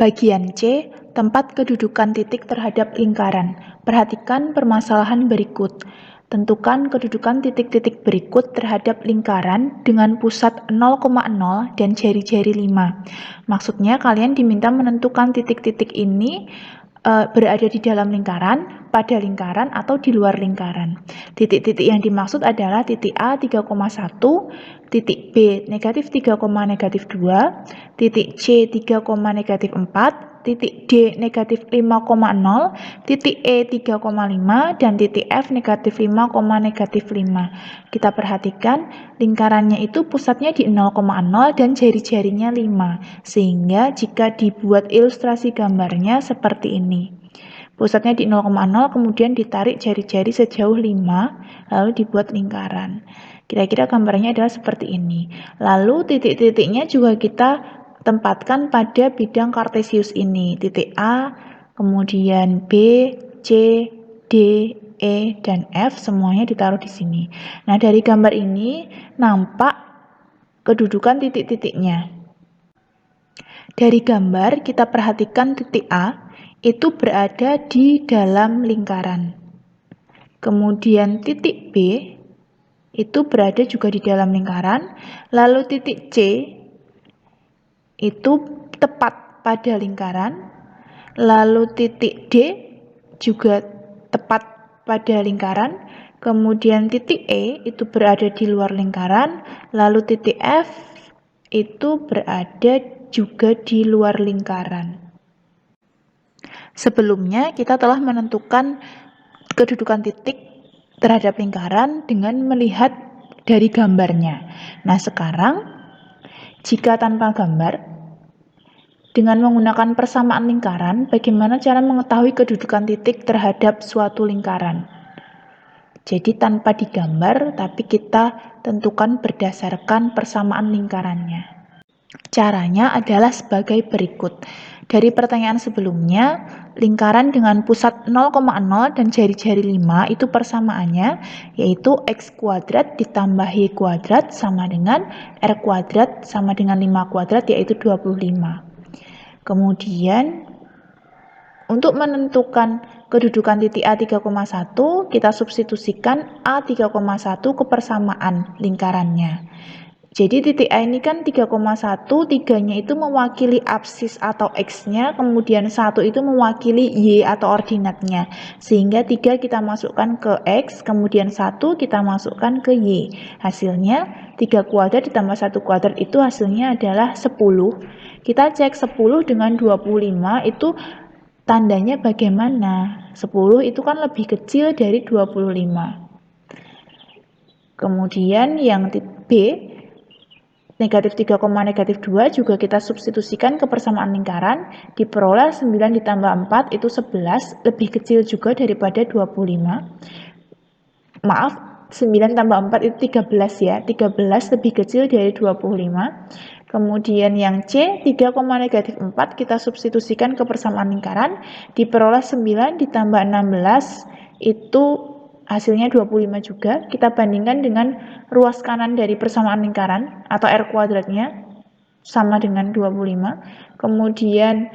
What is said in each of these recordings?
Bagian C, tempat kedudukan titik terhadap lingkaran. Perhatikan permasalahan berikut. Tentukan kedudukan titik-titik berikut terhadap lingkaran dengan pusat 0,0 dan jari-jari 5. Maksudnya kalian diminta menentukan titik-titik ini berada di dalam lingkaran, pada lingkaran, atau di luar lingkaran. Titik-titik yang dimaksud adalah titik A 3,1, titik B negatif 3,2, titik C 3,4, titik D negatif 5,0, titik E 3,5, dan titik F negatif 5,5. Kita perhatikan lingkarannya itu pusatnya di 0,0 dan jari-jarinya 5, sehingga jika dibuat ilustrasi gambarnya seperti ini. Pusatnya di 0,0, kemudian ditarik jari-jari sejauh 5, lalu dibuat lingkaran. Kira-kira gambarnya adalah seperti ini. Lalu titik-titiknya juga kita tempatkan pada bidang kartesius ini. Titik A, kemudian B, C, D, E, dan F semuanya ditaruh di sini. Nah, dari gambar ini nampak kedudukan titik-titiknya. Dari gambar kita perhatikan titik A itu berada di dalam lingkaran. Kemudian titik B itu berada juga di dalam lingkaran. Lalu titik C itu tepat pada lingkaran. Lalu titik D juga tepat pada lingkaran. Kemudian titik E itu berada di luar lingkaran. Lalu titik F itu berada juga di luar lingkaran. Sebelumnya kita telah menentukan kedudukan titik terhadap lingkaran dengan melihat dari gambarnya. Nah, sekarang jika tanpa gambar, dengan menggunakan persamaan lingkaran, bagaimana cara mengetahui kedudukan titik terhadap suatu lingkaran? Jadi tanpa digambar, tapi kita tentukan berdasarkan persamaan lingkarannya. Caranya adalah sebagai berikut. Dari pertanyaan sebelumnya, lingkaran dengan pusat 0,0 dan jari-jari 5 itu persamaannya yaitu x kuadrat ditambah y kuadrat sama dengan r kuadrat sama dengan 5 kuadrat yaitu 25. Kemudian untuk menentukan kedudukan titik A 3,1 kita substitusikan A 3,1 ke persamaan lingkarannya. Jadi titik A ini kan 3,1, 3-nya itu mewakili absis atau X-nya, kemudian 1 itu mewakili Y atau ordinatnya. Sehingga 3 kita masukkan ke X, kemudian 1 kita masukkan ke Y. Hasilnya 3 kuadrat ditambah 1 kuadrat itu hasilnya adalah 10. Kita cek 10 dengan 25 itu tandanya bagaimana? 10 itu kan lebih kecil dari 25. Kemudian yang B negatif 3, negatif 2 juga kita substitusikan ke persamaan lingkaran, diperoleh 9 ditambah 4 itu 11, lebih kecil juga daripada 25. Maaf, 9 tambah 4 itu 13 ya, 13 lebih kecil dari 25. Kemudian yang C, 3, negatif 4 kita substitusikan ke persamaan lingkaran, diperoleh 9 ditambah 16 itu hasilnya 25 juga. Kita bandingkan dengan ruas kanan dari persamaan lingkaran atau R kuadratnya sama dengan 25. Kemudian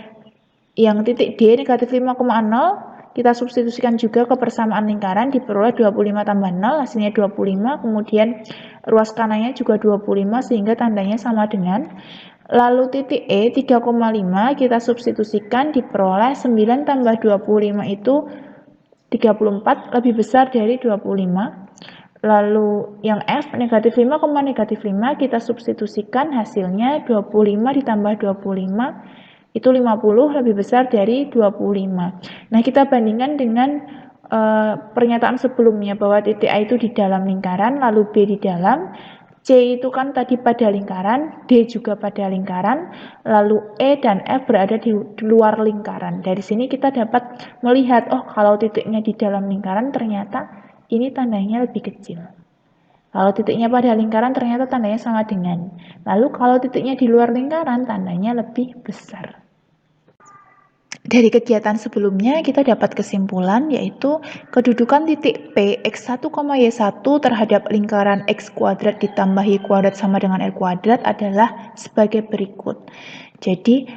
yang titik D negatif 5,0 kita substitusikan juga ke persamaan lingkaran, diperoleh 25 tambah 0 hasilnya 25. Kemudian ruas kanannya juga 25 sehingga tandanya sama dengan. Lalu titik E 3,5 kita substitusikan, diperoleh 9 tambah 25 itu 34, lebih besar dari 25. Lalu yang F negatif 5, negatif 5 kita substitusikan, hasilnya 25 ditambah 25 itu 50, lebih besar dari 25. Nah, kita bandingkan dengan pernyataan sebelumnya bahwa titik A itu di dalam lingkaran, lalu B di dalam, C itu kan tadi pada lingkaran, D juga pada lingkaran, lalu E dan F berada di luar lingkaran. Dari sini kita dapat melihat, oh kalau titiknya di dalam lingkaran ternyata ini tandanya lebih kecil. Kalau titiknya pada lingkaran ternyata tandanya sama dengan. Lalu kalau titiknya di luar lingkaran tandanya lebih besar. Dari kegiatan sebelumnya kita dapat kesimpulan yaitu kedudukan titik P X1, Y1 terhadap lingkaran X kuadrat ditambah Y kuadrat sama dengan R kuadrat adalah sebagai berikut. Jadi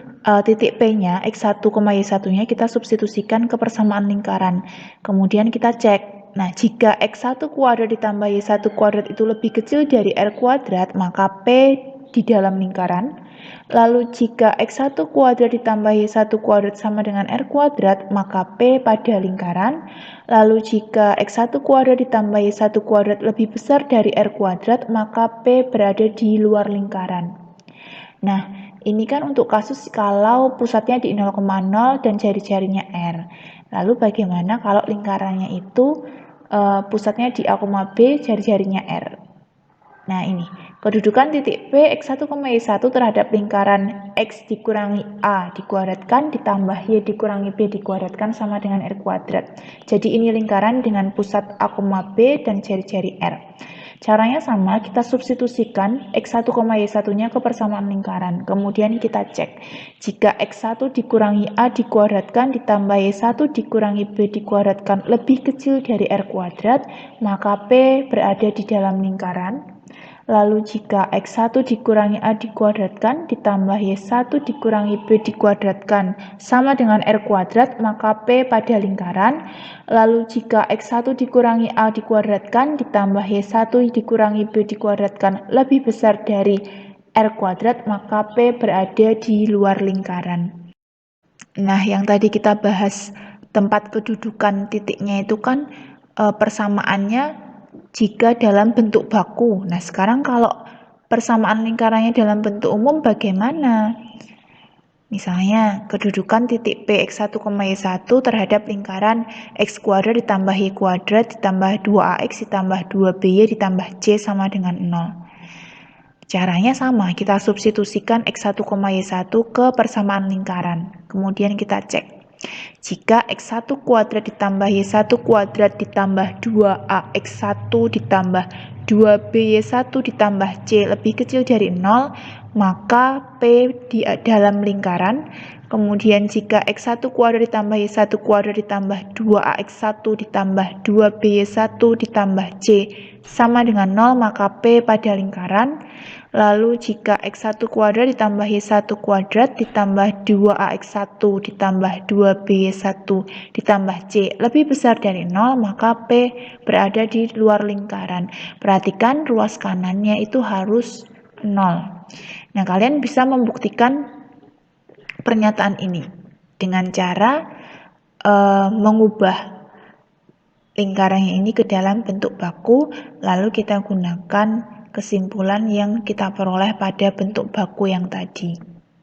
titik P-nya X1, Y1-nya kita substitusikan ke persamaan lingkaran. Kemudian kita cek. Nah, jika X1 kuadrat ditambah Y1 kuadrat itu lebih kecil dari R kuadrat, maka P di dalam lingkaran. Lalu jika X1 kuadrat ditambah Y1 kuadrat sama dengan R kuadrat, maka P pada lingkaran. Lalu jika X1 kuadrat ditambah Y1 kuadrat lebih besar dari R kuadrat, maka P berada di luar lingkaran. Nah, ini kan untuk kasus kalau pusatnya di 0,0 dan jari-jarinya R. Lalu bagaimana kalau lingkarannya itu pusatnya di A, B, jari-jarinya R? Nah, ini kedudukan titik P X1, Y1 terhadap lingkaran X dikurangi A dikuadratkan ditambah Y dikurangi B dikuadratkan sama dengan R kuadrat. Jadi ini lingkaran dengan pusat A, B dan jari-jari R. Caranya sama, kita substitusikan X1, Y1-nya ke persamaan lingkaran. Kemudian kita cek. Jika X1 dikurangi A dikuadratkan ditambah Y1 dikurangi B dikuadratkan lebih kecil dari R kuadrat, maka P berada di dalam lingkaran. Lalu jika X1 dikurangi A dikuadratkan ditambah Y1 dikurangi B dikuadratkan sama dengan R kuadrat, maka P pada lingkaran. Lalu jika X1 dikurangi A dikuadratkan ditambah Y1 dikurangi B dikuadratkan lebih besar dari R kuadrat, maka P berada di luar lingkaran. Nah, yang tadi kita bahas tempat kedudukan titiknya itu kan persamaannya jika dalam bentuk baku. Nah, sekarang kalau persamaan lingkarannya dalam bentuk umum bagaimana? Misalnya, kedudukan titik P X1, Y1 terhadap lingkaran X kuadrat ditambah Y kuadrat ditambah 2AX ditambah 2BY ditambah C sama dengan 0. Caranya sama, kita substitusikan X1, Y1 ke persamaan lingkaran. Kemudian kita cek. Jika X1 kuadrat ditambah Y1 kuadrat ditambah 2AX1 ditambah 2BY1 ditambah C lebih kecil dari 0, maka P di dalam lingkaran. Kemudian jika X1 kuadrat ditambah Y1 kuadrat ditambah 2AX1 ditambah 2BY1 ditambah C sama dengan 0, maka P pada lingkaran. Lalu jika X1 kuadrat ditambah Y1 kuadrat ditambah 2AX1 ditambah 2BY1 ditambah C lebih besar dari 0, maka P berada di luar lingkaran. Perhatikan ruas kanannya itu harus 0. Nah, kalian bisa membuktikan pernyataan ini dengan cara mengubah lingkarannya ini ke dalam bentuk baku, lalu kita gunakan kesimpulan yang kita peroleh pada bentuk baku yang tadi.